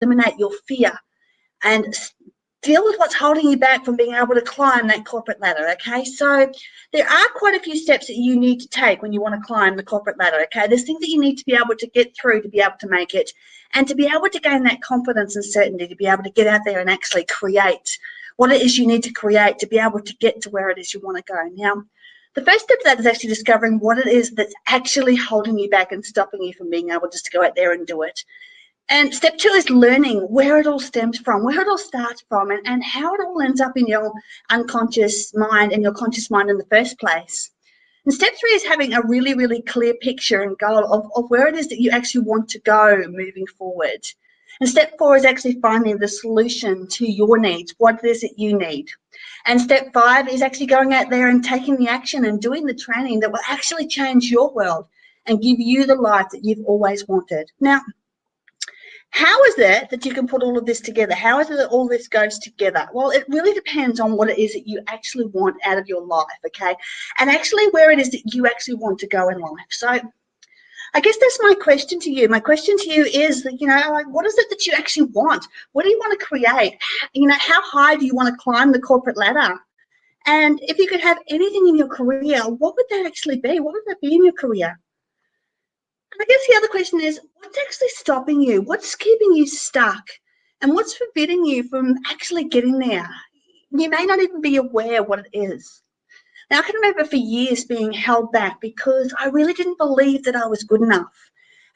eliminate your fear and deal with what's holding you back from being able to climb that corporate ladder, okay? So there are quite a few steps that you need to take when you want to climb the corporate ladder, okay? There's things that you need to be able to get through to be able to make it, and to be able to gain that confidence and certainty, to be able to get out there and actually create what it is you need to create to be able to get to where it is you want to go. Now, the first step to that is actually discovering what it is that's actually holding you back and stopping you from being able just to go out there and do it. And step 2 is learning where it all stems from, where it all starts from, and how it all ends up in your unconscious mind and your conscious mind in the first place. And step 3 is having a really, really clear picture and goal of where it is that you actually want to go moving forward. And step 4 is actually finding the solution to your needs, what it is that you need. And step 5 is actually going out there and taking the action and doing the training that will actually change your world and give you the life that you've always wanted. Now, how is it that you can put all of this together? How is it that all this goes together? Well, it really depends on what it is that you actually want out of your life, okay? And actually where it is that you actually want to go in life. So I guess that's my question to you. My question to you is, you know, like, what is it that you actually want? What do you want to create? You know, how high do you want to climb the corporate ladder? And if you could have anything in your career, what would that actually be? What would that be in your career? I guess the other question is, what's actually stopping you? What's keeping you stuck? And what's forbidding you from actually getting there? You may not even be aware what it is. Now, I can remember for years being held back because I really didn't believe that I was good enough.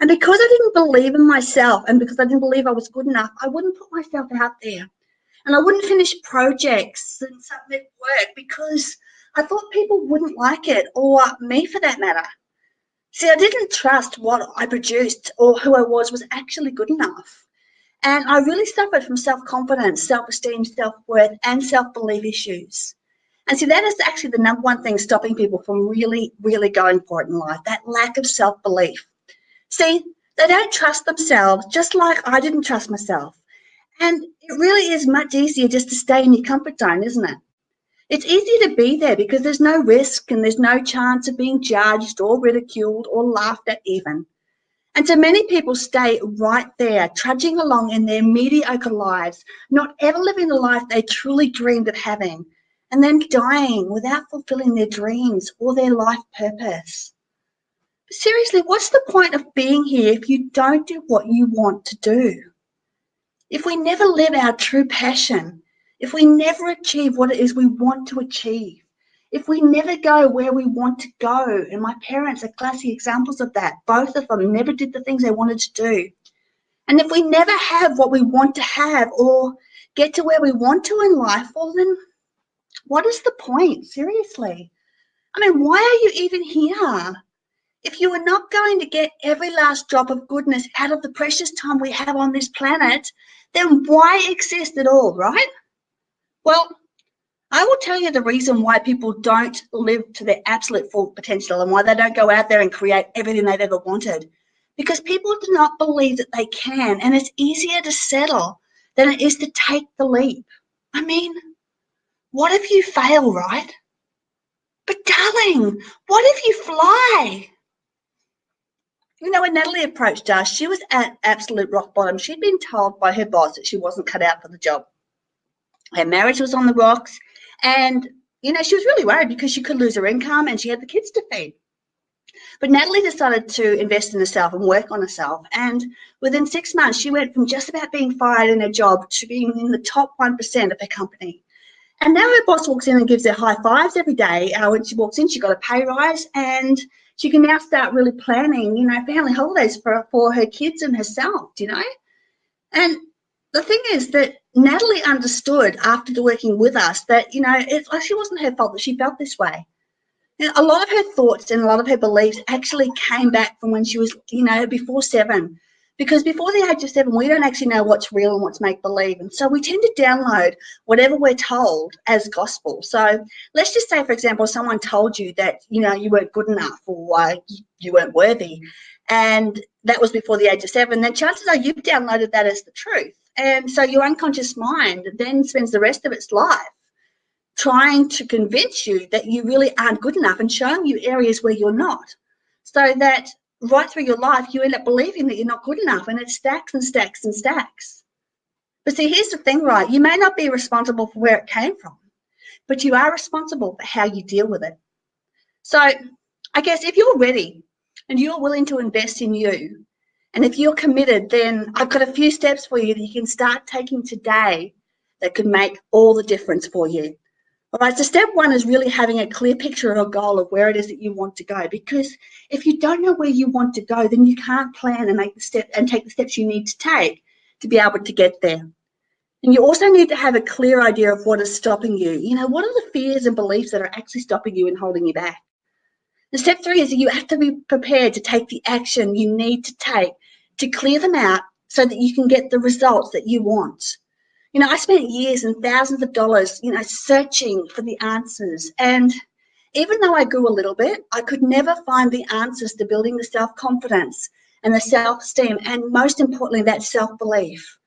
And because I didn't believe in myself and because I didn't believe I was good enough, I wouldn't put myself out there. And I wouldn't finish projects and submit work because I thought people wouldn't like it, or me for that matter. See, I didn't trust what I produced or who I was actually good enough. And I really suffered from self-confidence, self-esteem, self-worth, and self-belief issues. And see, that is actually the number one thing stopping people from really, really going for it in life, that lack of self-belief. See, they don't trust themselves, just like I didn't trust myself. And it really is much easier just to stay in your comfort zone, isn't it? It's easy to be there because there's no risk and there's no chance of being judged or ridiculed or laughed at even. And so many people stay right there, trudging along in their mediocre lives, not ever living the life they truly dreamed of having, and then dying without fulfilling their dreams or their life purpose. But seriously, what's the point of being here if you don't do what you want to do? If we never live our true passion, if we never achieve what it is we want to achieve, if we never go where we want to go, and my parents are classic examples of that, both of them never did the things they wanted to do. And if we never have what we want to have or get to where we want to in life, well then, what is the point? Seriously. I mean, why are you even here? If you are not going to get every last drop of goodness out of the precious time we have on this planet, then why exist at all, right? Well, I will tell you the reason why people don't live to their absolute full potential and why they don't go out there and create everything they've ever wanted. Because people do not believe that they can, and it's easier to settle than it is to take the leap. I mean, what if you fail, right? But darling, what if you fly? You know, when Natalie approached us, she was at absolute rock bottom. She'd been told by her boss that she wasn't cut out for the job. Her marriage was on the rocks, and, you know, she was really worried because she could lose her income and she had the kids to feed. But Natalie decided to invest in herself and work on herself. And within 6 months, she went from just about being fired in her job to being in the top 1% of her company. And now her boss walks in and gives her high fives every day. When she walks in, she got a pay rise, and she can now start really planning, you know, family holidays for her kids and herself, you know. And the thing is that Natalie understood after working with us that, you know, it actually wasn't her fault that she felt this way. You know, a lot of her thoughts and a lot of her beliefs actually came back from when she was, you know, before 7. Because before the age of 7, we don't actually know what's real and what's make-believe. And so we tend to download whatever we're told as gospel. So let's just say, for example, someone told you that, you know, you weren't good enough or you weren't worthy, and that was before the age of 7, then chances are you've downloaded that as the truth. And so your unconscious mind then spends the rest of its life trying to convince you that you really aren't good enough and showing you areas where you're not. So that right through your life, you end up believing that you're not good enough, and it stacks and stacks and stacks. But see, here's the thing, right? You may not be responsible for where it came from, but you are responsible for how you deal with it. So I guess if you're ready and you're willing to invest in you, and if you're committed, then I've got a few steps for you that you can start taking today that could make all the difference for you. All right, so step one is really having a clear picture or a goal of where it is that you want to go. Because if you don't know where you want to go, then you can't plan and make the step and take the steps you need to take to be able to get there. And you also need to have a clear idea of what is stopping you. You know, what are the fears and beliefs that are actually stopping you and holding you back? The step three is that you have to be prepared to take the action you need to take to clear them out so that you can get the results that you want. You know, I spent years and thousands of dollars, searching for the answers. And even though I grew a little bit, I could never find the answers to building the self-confidence and the self-esteem, and most importantly, that self-belief.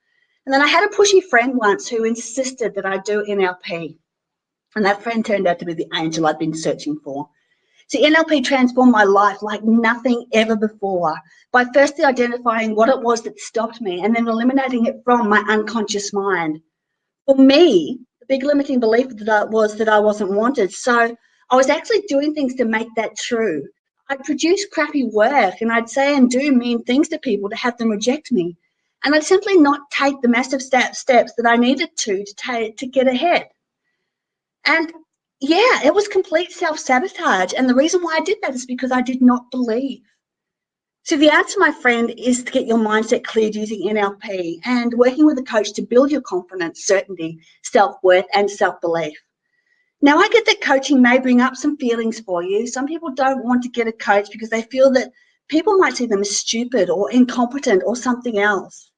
And then I had a pushy friend once who insisted that I do NLP. And that friend turned out to be the angel I'd been searching for. See, NLP transformed my life like nothing ever before by firstly identifying what it was that stopped me and then eliminating it from my unconscious mind. For me, the big limiting belief was that I wasn't wanted. So I was actually doing things to make that true. I'd produce crappy work and I'd say and do mean things to people to have them reject me. And I'd simply not take the massive steps that I needed to get ahead. And yeah, it was complete self-sabotage. And the reason why I did that is because I did not believe. So the answer, my friend, is to get your mindset cleared using NLP and working with a coach to build your confidence, certainty, self-worth, and self-belief. Now, I get that coaching may bring up some feelings for you. Some people don't want to get a coach because they feel that people might see them as stupid or incompetent or something else.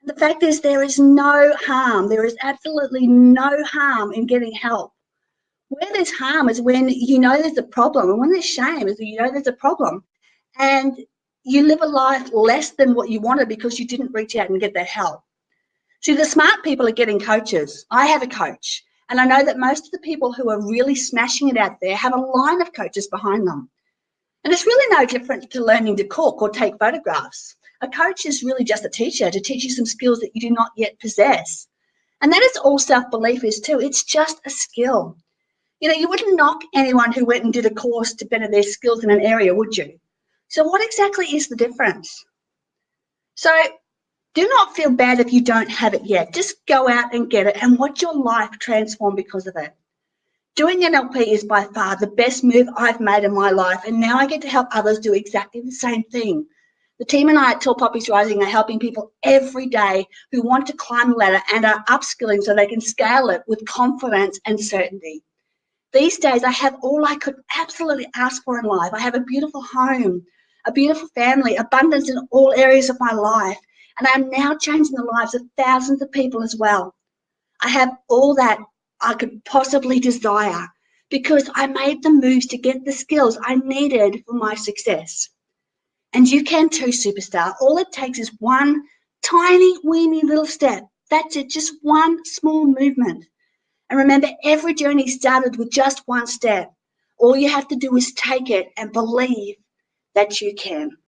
And the fact is, there is no harm. There is absolutely no harm in getting help. Where there's harm is when you know there's a problem, and when there's shame is when you know there's a problem, and you live a life less than what you wanted because you didn't reach out and get that help. See, the smart people are getting coaches. I have a coach, and I know that most of the people who are really smashing it out there have a line of coaches behind them. And it's really no different to learning to cook or take photographs. A coach is really just a teacher to teach you some skills that you do not yet possess. And that is all self-belief is too. It's just a skill. You know, you wouldn't knock anyone who went and did a course to better their skills in an area, would you? So what exactly is the difference? So do not feel bad if you don't have it yet. Just go out and get it and watch your life transform because of it. Doing NLP is by far the best move I've made in my life, and now I get to help others do exactly the same thing. The team and I at Tall Poppies Rising are helping people every day who want to climb the ladder and are upskilling so they can scale it with confidence and certainty. These days, I have all I could absolutely ask for in life. I have a beautiful home, a beautiful family, abundance in all areas of my life, and I'm now changing the lives of thousands of people as well. I have all that I could possibly desire because I made the moves to get the skills I needed for my success. And you can too, superstar. All it takes is one tiny, weeny little step. That's it, just one small movement. And remember, every journey started with just one step. All you have to do is take it and believe that you can.